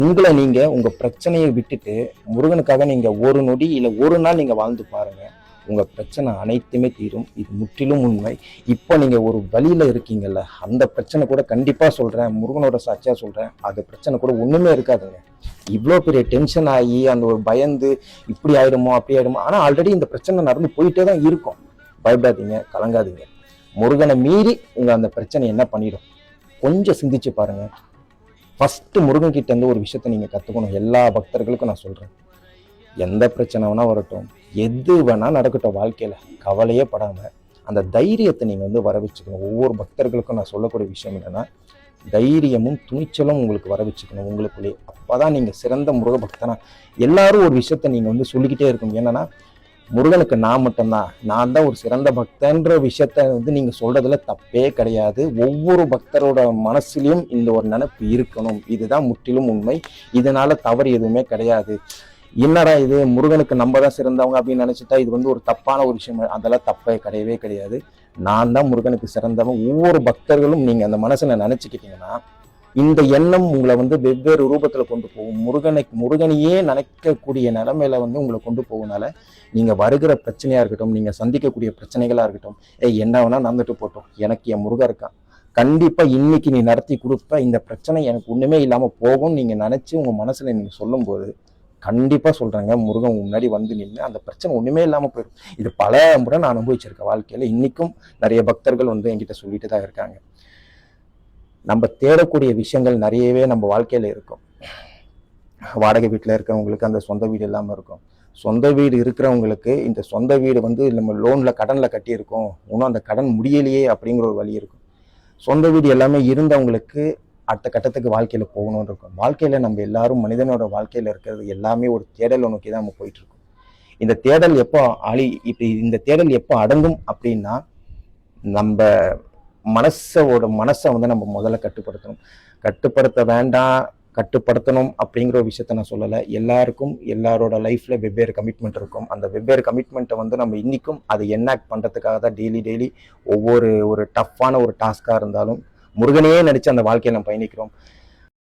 உங்களை நீங்க உங்க பிரச்சனையை விட்டுட்டு முருகனுக்காக நீங்க ஒரு நொடி இல்ல ஒரு நாள் நீங்க வாழ்ந்து பாருங்க. உங்க பிரச்சனை அனைத்துமே தீரும். இது முற்றிலும் உண்மை. இப்போ நீங்க ஒரு வழியில இருக்கீங்கல்ல, அந்த பிரச்சனை கூட கண்டிப்பா சொல்றேன், முருகனோட சாட்சியா சொல்றேன், அது பிரச்சனை கூட ஒண்ணுமே இருக்காதுங்க. இவ்வளோ பெரிய டென்ஷன் ஆகி அந்த ஒரு பயந்து இப்படி ஆயிடுமோ அப்படி ஆயிடுமோ, ஆனா ஆல்ரெடி இந்த பிரச்சனை நடந்து போயிட்டே தான் இருக்கும். பயப்படாதீங்க, கலங்காதீங்க. முருகனை மீறி உங்க அந்த பிரச்சனை என்ன பண்ணிடும் கொஞ்சம் சிந்திச்சு பாருங்க. ஃபர்ஸ்ட் முருகன் கிட்ட இருந்து ஒரு விஷயத்த நீங்க கத்துக்கணும். எல்லா பக்தர்களுக்கும் நான் சொல்றேன், எந்த பிரச்சனை வேணா வரட்டும், எது வேணா நடக்கட்டும், வாழ்க்கையில கவலையே படாம அந்த தைரியத்தை நீங்க வர வச்சுக்கணும். ஒவ்வொரு பக்தர்களுக்கும் நான் சொல்லக்கூடிய விஷயம் என்னன்னா, தைரியமும் துணிச்சலும் உங்களுக்கு வர வச்சுக்கணும் உங்களுக்குள்ளே. அப்பதான் நீங்க சிறந்த முருக பக்தனா. எல்லாரும் ஒரு விஷயத்த நீங்க சொல்லிக்கிட்டே இருக்கணும். என்னன்னா, முருகனுக்கு நான் மட்டும்தான், நான் தான் ஒரு சிறந்த பக்தன்ற விஷயத்த நீங்க சொல்றதுல தப்பே கிடையாது. ஒவ்வொரு பக்தரோட மனசுலயும் இந்த ஒரு நினைப்பு இருக்கணும். இதுதான் முற்றிலும் உண்மை. இதனால தவறு எதுவுமே கிடையாது. என்னடா இது, முருகனுக்கு நம்ம தான் சிறந்தவங்க அப்படின்னு நினைச்சிட்டா இது ஒரு தப்பான ஒரு விஷயம். அதெல்லாம் தப்பே கிடையவே கிடையாது. நான் தான் முருகனுக்கு சிறந்தவன். ஒவ்வொரு பக்தர்களும் நீங்க அந்த மனசுல நினைச்சுக்கிட்டீங்கன்னா, இந்த எண்ணம் உங்களை வெவ்வேறு ரூபத்துல கொண்டு போகும். முருகனையே நினைக்கக்கூடிய நிலைமையில உங்களை கொண்டு போகனால, நீங்க வருகிற பிரச்சனையா இருக்கட்டும், நீங்க சந்திக்கக்கூடிய பிரச்சனைகளா இருக்கட்டும், என்ன வேணா நடந்துட்டு போட்டோம், எனக்கு என் முருகன் இருக்கான், கண்டிப்பா இன்னைக்கு நீ நடத்தி கொடுப்ப, இந்த பிரச்சனை எனக்கு ஒண்ணுமே இல்லாம போகும் நீங்க நினைச்சு உங்க மனசுல நீங்க சொல்லும் போது, கண்டிப்பா சொல்றாங்க, முருகன் முன்னாடி நின்று அந்த பிரச்சனை ஒண்ணுமே இல்லாம போயிடும். இது பல முறை நான் அனுபவிச்சிருக்கேன் வாழ்க்கையில. இன்னைக்கும் நிறைய பக்தர்கள் என்கிட்ட சொல்லிட்டு தான் இருக்காங்க. நம்ம தேடக்கூடிய விஷயங்கள் நிறையவே நம்ம வாழ்க்கையில இருக்கும். வாடகை வீட்டில் இருக்கிறவங்களுக்கு அந்த சொந்த வீடு இல்லாமல் இருக்கும். சொந்த வீடு இருக்கிறவங்களுக்கு இந்த சொந்த வீடு நம்ம லோன்ல கடன்ல கட்டியிருக்கோம், இன்னும் அந்த கடன் முடியலையே அப்படிங்கிற ஒரு வழி இருக்கும். சொந்த வீடு எல்லாமே இருந்தவங்களுக்கு அடுத்த கட்டத்துக்கு வாழ்க்கையில போகணும்னு இருக்கும். வாழ்க்கையில நம்ம எல்லாரும் மனிதனோட வாழ்க்கையில இருக்கிறது எல்லாமே ஒரு தேடலை நோக்கி தான் நம்ம போயிட்டு இருக்கோம். இந்த தேடல் எப்போ இந்த தேடல் எப்போ அடங்கும் அப்படின்னா, நம்ம மனசை நம்ம முதல்ல கட்டுப்படுத்தணும். கட்டுப்படுத்த வேண்டாம், கட்டுப்படுத்தணும் அப்படிங்கிற ஒரு விஷயத்த நான் சொல்லலை. எல்லாருக்கும் எல்லாரோட லைஃப்ல வெவ்வேறு கமிட்மெண்ட் இருக்கும். அந்த வெவ்வேறு கமிட்மெண்ட்டை நம்ம இன்னைக்கும் அதை என்ஆக்ட் பண்றதுக்காக தான் டெய்லி ஒவ்வொரு ஒரு டஃப்பான ஒரு டாஸ்கா இருந்தாலும் முருகனையே நினைச்சு அந்த வாழ்க்கையை நம்ம பயணிக்கிறோம்.